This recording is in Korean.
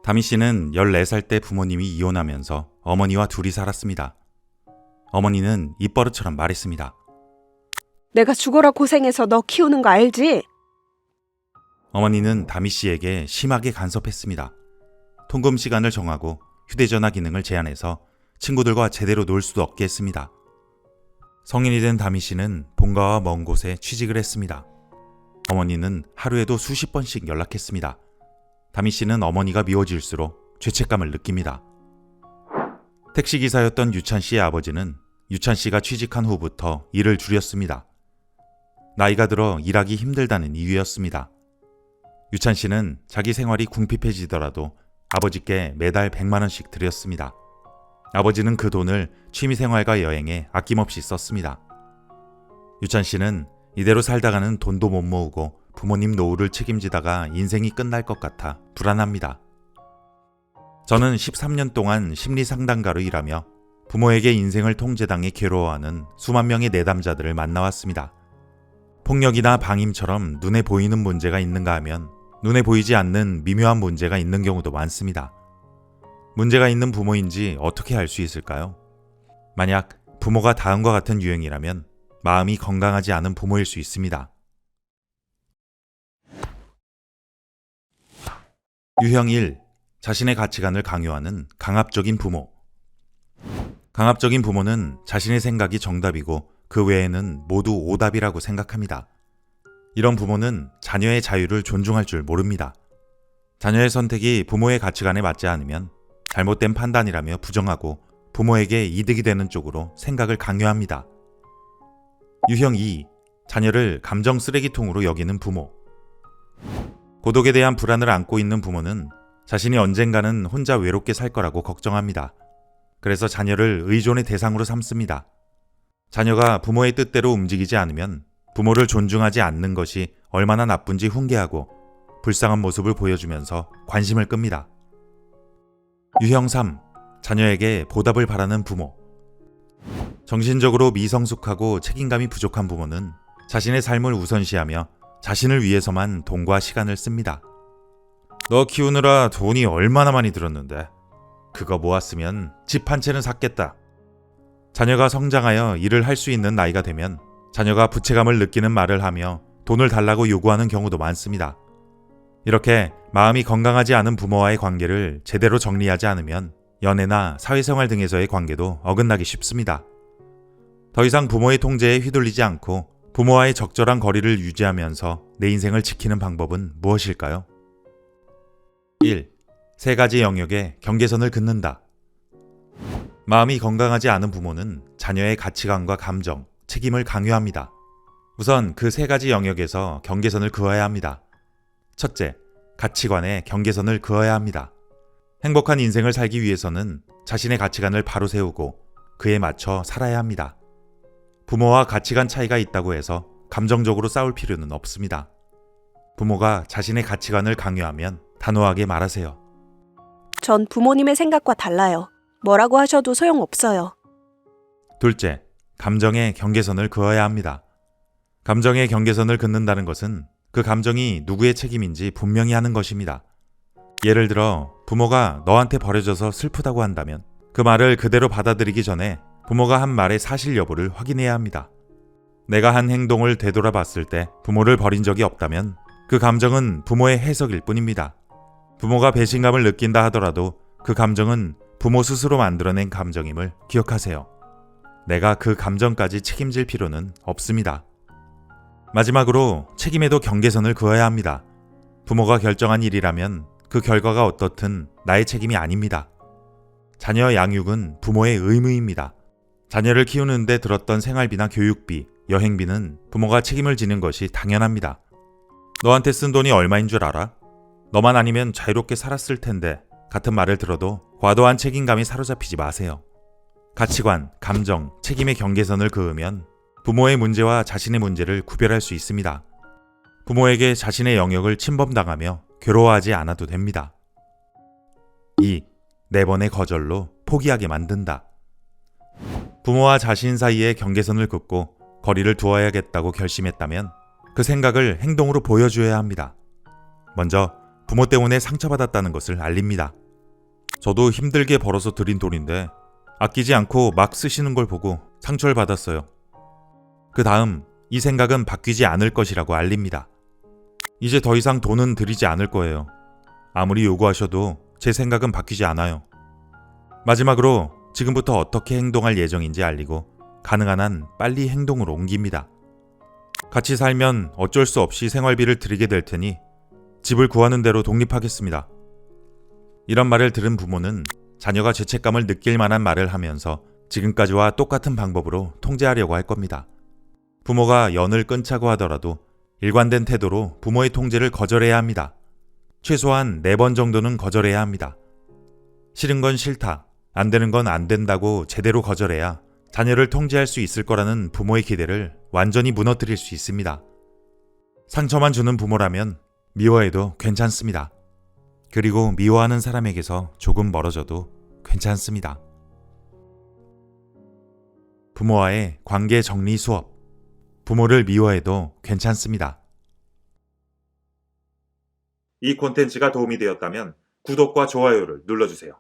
다미 씨는 14살 때 부모님이 이혼하면서 어머니와 둘이 살았습니다. 어머니는 입버릇처럼 말했습니다. 내가 죽어라 고생해서 너 키우는 거 알지? 어머니는 다미 씨에게 심하게 간섭했습니다. 통금 시간을 정하고 휴대전화 기능을 제한해서 친구들과 제대로 놀 수도 없게 했습니다. 성인이 된 다미 씨는 본가와 먼 곳에 취직을 했습니다. 어머니는 하루에도 수십 번씩 연락했습니다. 다미 씨는 어머니가 미워질수록 죄책감을 느낍니다. 택시기사였던 유찬 씨의 아버지는 유찬 씨가 취직한 후부터 일을 줄였습니다. 나이가 들어 일하기 힘들다는 이유였습니다. 유찬 씨는 자기 생활이 궁핍해지더라도 아버지께 매달 100만 원씩 드렸습니다. 아버지는 그 돈을 취미생활과 여행에 아낌없이 썼습니다. 유찬 씨는 이대로 살다가는 돈도 못 모으고 부모님 노후를 책임지다가 인생이 끝날 것 같아 불안합니다. 저는 13년 동안 심리상담가로 일하며 부모에게 인생을 통제당해 괴로워하는 수만 명의 내담자들을 만나왔습니다. 폭력이나 방임처럼 눈에 보이는 문제가 있는가 하면 눈에 보이지 않는 미묘한 문제가 있는 경우도 많습니다. 문제가 있는 부모인지 어떻게 알 수 있을까요? 만약 부모가 다음과 같은 유형이라면 마음이 건강하지 않은 부모일 수 있습니다. 유형 1. 자신의 가치관을 강요하는 강압적인 부모. 강압적인 부모는 자신의 생각이 정답이고 그 외에는 모두 오답이라고 생각합니다. 이런 부모는 자녀의 자유를 존중할 줄 모릅니다. 자녀의 선택이 부모의 가치관에 맞지 않으면 잘못된 판단이라며 부정하고 부모에게 이득이 되는 쪽으로 생각을 강요합니다. 유형 2. 자녀를 감정 쓰레기통으로 여기는 부모. 고독에 대한 불안을 안고 있는 부모는 자신이 언젠가는 혼자 외롭게 살 거라고 걱정합니다. 그래서 자녀를 의존의 대상으로 삼습니다. 자녀가 부모의 뜻대로 움직이지 않으면 부모를 존중하지 않는 것이 얼마나 나쁜지 훈계하고 불쌍한 모습을 보여주면서 관심을 끕니다. 유형 3. 자녀에게 보답을 바라는 부모. 정신적으로 미성숙하고 책임감이 부족한 부모는 자신의 삶을 우선시하며 자신을 위해서만 돈과 시간을 씁니다. 너 키우느라 돈이 얼마나 많이 들었는데 그거 모았으면 집 한 채는 샀겠다. 자녀가 성장하여 일을 할 수 있는 나이가 되면 자녀가 부채감을 느끼는 말을 하며 돈을 달라고 요구하는 경우도 많습니다. 이렇게 마음이 건강하지 않은 부모와의 관계를 제대로 정리하지 않으면 연애나 사회생활 등에서의 관계도 어긋나기 쉽습니다. 더 이상 부모의 통제에 휘둘리지 않고 부모와의 적절한 거리를 유지하면서 내 인생을 지키는 방법은 무엇일까요? 1. 세 가지 영역에 경계선을 긋는다. 마음이 건강하지 않은 부모는 자녀의 가치관과 감정, 책임을 강요합니다. 우선 그 세 가지 영역에서 경계선을 그어야 합니다. 첫째, 가치관에 경계선을 그어야 합니다. 행복한 인생을 살기 위해서는 자신의 가치관을 바로 세우고 그에 맞춰 살아야 합니다. 부모와 가치관 차이가 있다고 해서 감정적으로 싸울 필요는 없습니다. 부모가 자신의 가치관을 강요하면 단호하게 말하세요. 전 부모님의 생각과 달라요. 뭐라고 하셔도 소용없어요. 둘째, 감정의 경계선을 그어야 합니다. 감정의 경계선을 긋는다는 것은 그 감정이 누구의 책임인지 분명히 하는 것입니다. 예를 들어 부모가 너한테 버려져서 슬프다고 한다면 그 말을 그대로 받아들이기 전에 부모가 한 말의 사실 여부를 확인해야 합니다. 내가 한 행동을 되돌아봤을 때 부모를 버린 적이 없다면 그 감정은 부모의 해석일 뿐입니다. 부모가 배신감을 느낀다 하더라도 그 감정은 부모 스스로 만들어낸 감정임을 기억하세요. 내가 그 감정까지 책임질 필요는 없습니다. 마지막으로 책임에도 경계선을 그어야 합니다. 부모가 결정한 일이라면 그 결과가 어떻든 나의 책임이 아닙니다. 자녀 양육은 부모의 의무입니다. 자녀를 키우는데 들었던 생활비나 교육비, 여행비는 부모가 책임을 지는 것이 당연합니다. 너한테 쓴 돈이 얼마인 줄 알아? 너만 아니면 자유롭게 살았을 텐데 같은 말을 들어도 과도한 책임감이 사로잡히지 마세요. 가치관, 감정, 책임의 경계선을 그으면 부모의 문제와 자신의 문제를 구별할 수 있습니다. 부모에게 자신의 영역을 침범당하며 괴로워하지 않아도 됩니다. 2. 네 번의 거절로 포기하게 만든다. 부모와 자신 사이에 경계선을 긋고 거리를 두어야겠다고 결심했다면 그 생각을 행동으로 보여줘야 합니다. 먼저 부모 때문에 상처받았다는 것을 알립니다. 저도 힘들게 벌어서 들인 돈인데 아끼지 않고 막 쓰시는 걸 보고 상처를 받았어요. 그 다음 이 생각은 바뀌지 않을 것이라고 알립니다. 이제 더 이상 돈은 드리지 않을 거예요. 아무리 요구하셔도 제 생각은 바뀌지 않아요. 마지막으로 지금부터 어떻게 행동할 예정인지 알리고 가능한 한 빨리 행동으로 옮깁니다. 같이 살면 어쩔 수 없이 생활비를 드리게 될 테니 집을 구하는 대로 독립하겠습니다. 이런 말을 들은 부모는 자녀가 죄책감을 느낄 만한 말을 하면서 지금까지와 똑같은 방법으로 통제하려고 할 겁니다. 부모가 연을 끊자고 하더라도 일관된 태도로 부모의 통제를 거절해야 합니다. 최소한 4번 정도는 거절해야 합니다. 싫은 건 싫다, 안 되는 건 안 된다고 제대로 거절해야 자녀를 통제할 수 있을 거라는 부모의 기대를 완전히 무너뜨릴 수 있습니다. 상처만 주는 부모라면 미워해도 괜찮습니다. 그리고 미워하는 사람에게서 조금 멀어져도 괜찮습니다. 부모와의 관계 정리 수업. 부모를 미워해도 괜찮습니다. 이 콘텐츠가 도움이 되었다면 구독과 좋아요를 눌러주세요.